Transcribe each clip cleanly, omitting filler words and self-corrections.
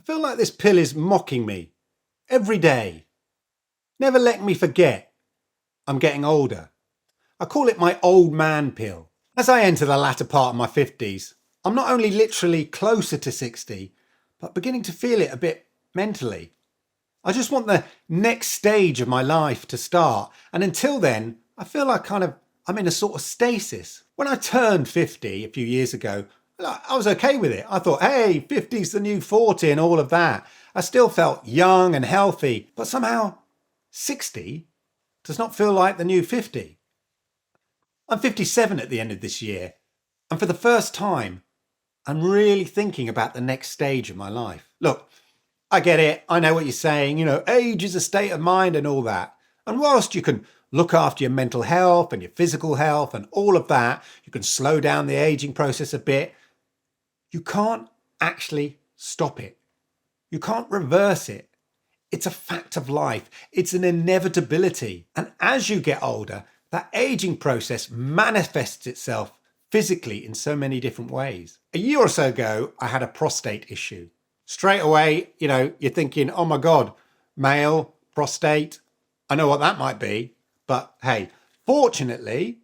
feel like this pill is mocking me every day, never letting me forget I'm getting older. I call it my old man pill. As I enter the latter part of my 50s, I'm not only literally closer to 60, but beginning to feel it a bit mentally. I just want the next stage of my life to start. And until then, I feel like I'm in a sort of stasis. When I turned 50 a few years ago, I was okay with it. I thought, hey, 50's the new 40 and all of that. I still felt young and healthy, but somehow 60 does not feel like the new 50. I'm 57 at the end of this year, and for the first time, I'm really thinking about the next stage of my life. Look, I get it. I know what you're saying. Age is a state of mind and all that. And whilst you can look after your mental health and your physical health and all of that, you can slow down the aging process a bit. You can't actually stop it. You can't reverse it. It's a fact of life. It's an inevitability. And as you get older, that aging process manifests itself physically in so many different ways. A year or so ago, I had a prostate issue. Straight away, you're thinking, oh my God, male, prostate. I know what that might be. But hey, fortunately,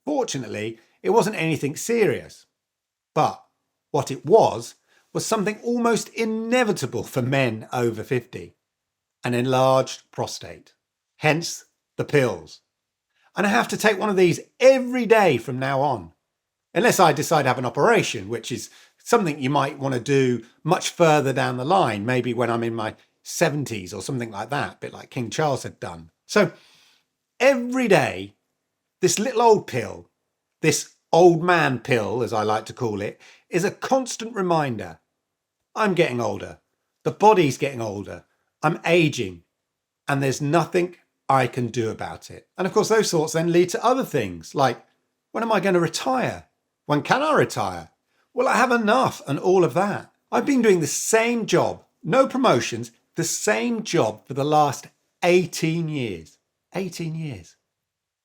it wasn't anything serious. But what it was something almost inevitable for men over 50. An enlarged prostate. Hence the pills. And I have to take one of these every day from now on. Unless I decide to have an operation, which is something you might want to do much further down the line, maybe when I'm in my 70s or something like that, a bit like King Charles had done. So every day, this little old pill, this old man pill, as I like to call it, is a constant reminder. I'm getting older. The body's getting older. I'm aging. And there's nothing I can do about it. And of course, those thoughts then lead to other things like, when am I going to retire? When can I retire? Will I have enough? And all of that. I've been doing the same job, no promotions, the same job for the last 18 years. 18 years.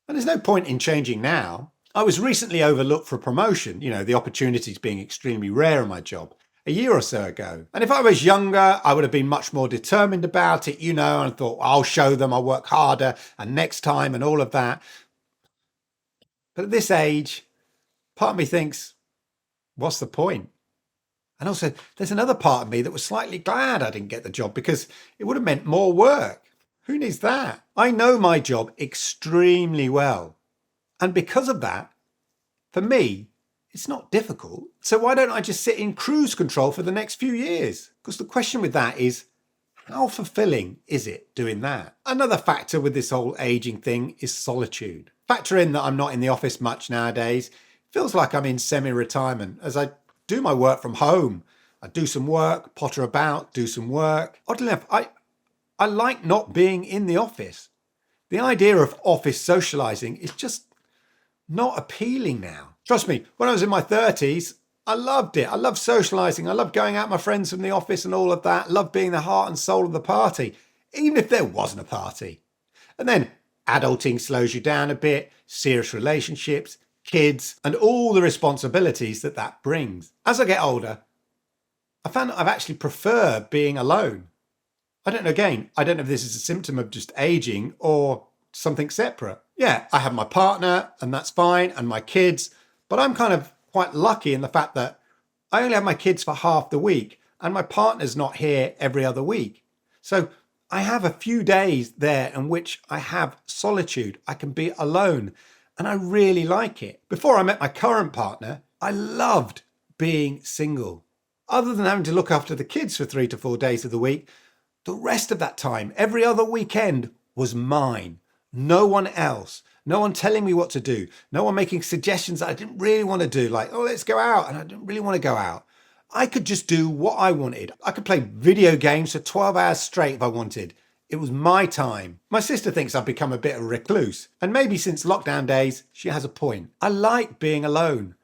And there's no point in changing now. I was recently overlooked for a promotion, the opportunities being extremely rare in my job, a year or so ago. And if I was younger, I would have been much more determined about it, and thought, I'll show them, I'll work harder and next time and all of that. But at this age, part of me thinks, what's the point? And also, there's another part of me that was slightly glad I didn't get the job because it would have meant more work. Who needs that? I know my job extremely well. And because of that, for me, it's not difficult. So why don't I just sit in cruise control for the next few years? Because the question with that is, how fulfilling is it doing that? Another factor with this whole aging thing is solitude. Factor in that I'm not in the office much nowadays. Feels like I'm in semi-retirement as I do my work from home. I do some work, potter about, do some work. Oddly enough, I like not being in the office. The idea of office socialising is just not appealing now. Trust me, when I was in my 30s, I loved it. I loved socialising. I loved going out with my friends from the office and all of that. I loved being the heart and soul of the party, even if there wasn't a party. And then adulting slows you down a bit, serious relationships, kids, and all the responsibilities that brings. As I get older, I found that I've actually preferred being alone. I don't know if this is a symptom of just aging or something separate. Yeah, I have my partner and that's fine, and my kids, but I'm kind of quite lucky in the fact that I only have my kids for half the week and my partner's not here every other week. So I have a few days there in which I have solitude. I can be alone and I really like it. Before I met my current partner, I loved being single. Other than having to look after the kids for 3 to 4 days of the week, the rest of that time, every other weekend was mine. No one else. No one telling me what to do. No one making suggestions that I didn't really want to do. Like, oh, let's go out. And I didn't really want to go out. I could just do what I wanted. I could play video games for 12 hours straight if I wanted. It was my time. My sister thinks I've become a bit of a recluse. And maybe since lockdown days, she has a point. I like being alone.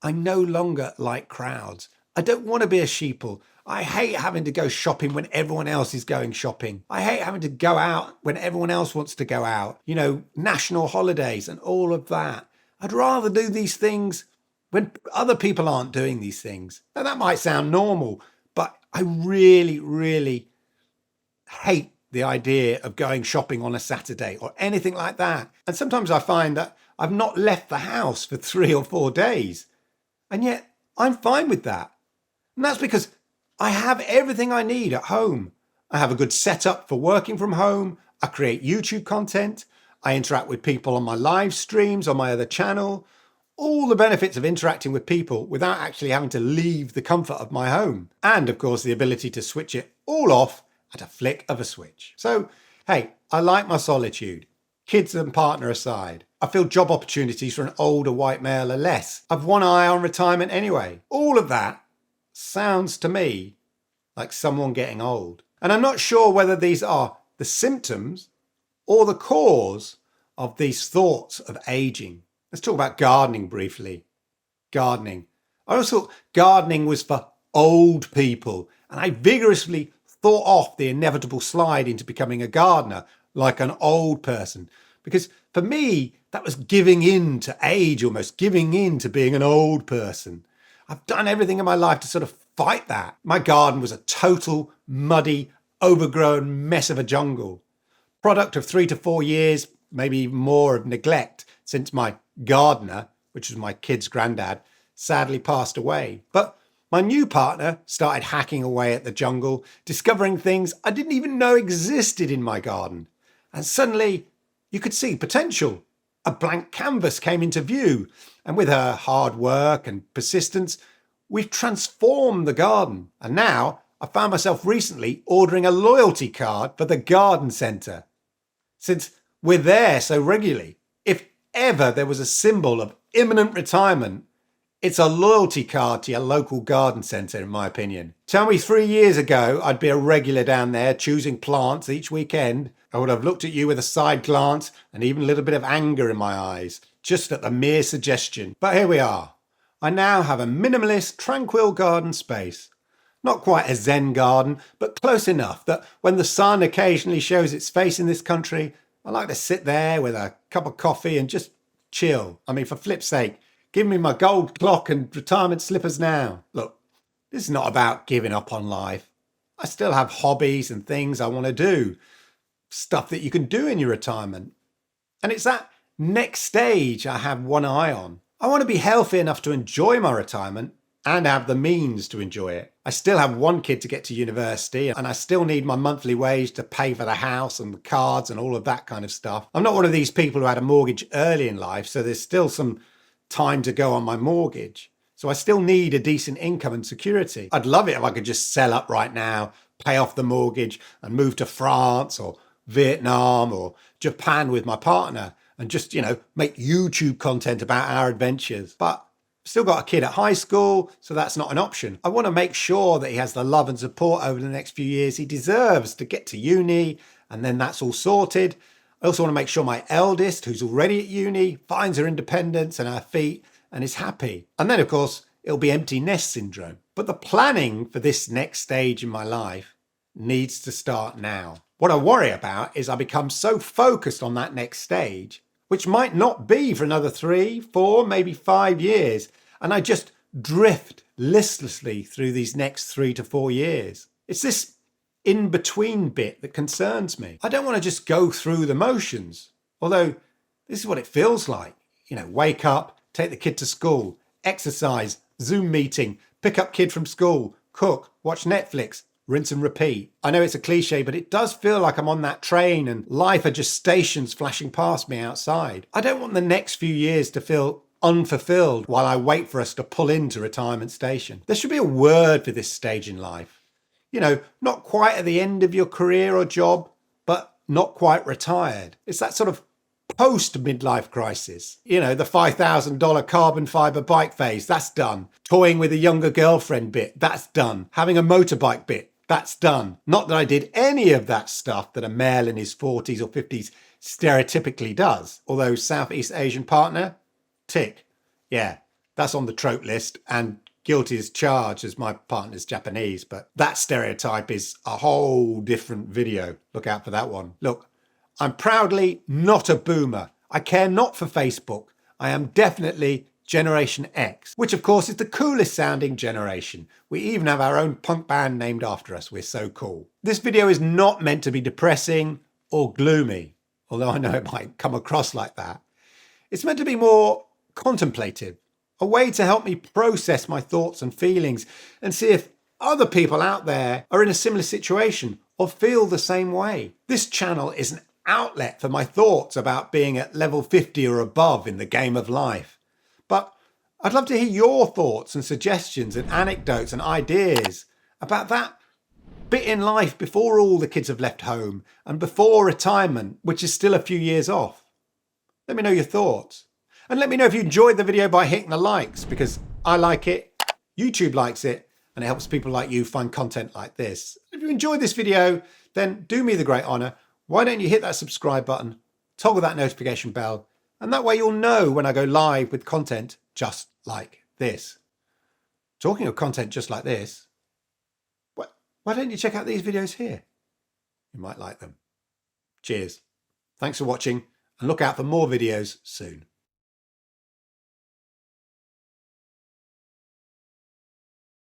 I no longer like crowds. I don't want to be a sheeple. I hate having to go shopping when everyone else is going shopping. I hate having to go out when everyone else wants to go out. National holidays and all of that. I'd rather do these things when other people aren't doing these things. Now that might sound normal, but I really, really hate the idea of going shopping on a Saturday or anything like that. And sometimes I find that I've not left the house for 3 or 4 days. And yet I'm fine with that. And that's because I have everything I need at home. I have a good setup for working from home. I create YouTube content. I interact with people on my live streams on my other channel. All the benefits of interacting with people without actually having to leave the comfort of my home. And of course, the ability to switch it all off at a flick of a switch. So, hey, I like my solitude. Kids and partner aside, I feel job opportunities for an older white male are less. I've one eye on retirement anyway. All of that sounds to me like someone getting old. And I'm not sure whether these are the symptoms or the cause of these thoughts of aging. Let's talk about gardening briefly. Gardening. I always thought gardening was for old people, and I vigorously thought off the inevitable slide into becoming a gardener like an old person. Because for me, that was giving in to age, almost giving in to being an old person. I've done everything in my life to sort of fight that. My garden was a total, muddy, overgrown mess of a jungle. Product of 3 to 4 years, maybe even more, of neglect since my gardener, which was my kid's granddad, sadly passed away. But my new partner started hacking away at the jungle, discovering things I didn't even know existed in my garden. And suddenly you could see potential. A blank canvas came into view. And with her hard work and persistence, we've transformed the garden. And now I found myself recently ordering a loyalty card for the garden centre. Since we're there so regularly, if ever there was a symbol of imminent retirement, it's a loyalty card to your local garden centre, in my opinion. Tell me 3 years ago I'd be a regular down there choosing plants each weekend. I would have looked at you with a side glance and even a little bit of anger in my eyes, just at the mere suggestion. But here we are. I now have a minimalist, tranquil garden space. Not quite a Zen garden, but close enough that when the sun occasionally shows its face in this country, I like to sit there with a cup of coffee and just chill. I mean, for flip's sake, give me my gold clock and retirement slippers now. Look, this is not about giving up on life. I still have hobbies and things I want to do. Stuff that you can do in your retirement. And it's that next stage I have one eye on. I want to be healthy enough to enjoy my retirement and have the means to enjoy it. I still have one kid to get to university, and I still need my monthly wage to pay for the house and the cards and all of that kind of stuff. I'm not one of these people who had a mortgage early in life, so there's still some time to go on my mortgage. So I still need a decent income and security. I'd love it if I could just sell up right now, pay off the mortgage and move to France or Vietnam or Japan with my partner and just, make YouTube content about our adventures. But I've still got a kid at high school, so that's not an option. I want to make sure that he has the love and support over the next few years he deserves to get to uni, and then that's all sorted. I also want to make sure my eldest, who's already at uni, finds her independence and her feet and is happy. And then, of course, it'll be empty nest syndrome. But the planning for this next stage in my life needs to start now. What I worry about is I become so focused on that next stage, which might not be for another 3, 4, maybe 5 years, and I just drift listlessly through these next 3 to 4 years. It's this in-between bit that concerns me. I don't want to just go through the motions, although this is what it feels like. Wake up, take the kid to school, exercise, Zoom meeting, pick up kid from school, cook, watch Netflix, rinse and repeat. I know it's a cliche, but it does feel like I'm on that train and life are just stations flashing past me outside. I don't want the next few years to feel unfulfilled while I wait for us to pull into retirement station. There should be a word for this stage in life. Not quite at the end of your career or job, but not quite retired. It's that sort of post-midlife crisis. The $5,000 carbon fiber bike phase, that's done. Toying with a younger girlfriend bit, that's done. Having a motorbike bit, that's done. Not that I did any of that stuff that a male in his 40s or 50s stereotypically does. Although Southeast Asian partner, tick. Yeah, that's on the trope list and guilty as charged as my partner's Japanese. But that stereotype is a whole different video. Look out for that one. Look, I'm proudly not a boomer. I care not for Facebook. I am definitely Generation X, which of course is the coolest sounding generation. We even have our own punk band named after us. We're so cool. This video is not meant to be depressing or gloomy, although I know it might come across like that. It's meant to be more contemplative, a way to help me process my thoughts and feelings and see if other people out there are in a similar situation or feel the same way. This channel is an outlet for my thoughts about being at level 50 or above in the game of life. But I'd love to hear your thoughts and suggestions and anecdotes and ideas about that bit in life before all the kids have left home and before retirement, which is still a few years off. Let me know your thoughts. And let me know if you enjoyed the video by hitting the likes, because I like it, YouTube likes it, and it helps people like you find content like this. If you enjoyed this video, then do me the great honour. Why don't you hit that subscribe button, toggle that notification bell, and that way you'll know when I go live with content just like this. Talking of content just like this, why don't you check out these videos here? You might like them. Cheers. Thanks for watching, and look out for more videos soon.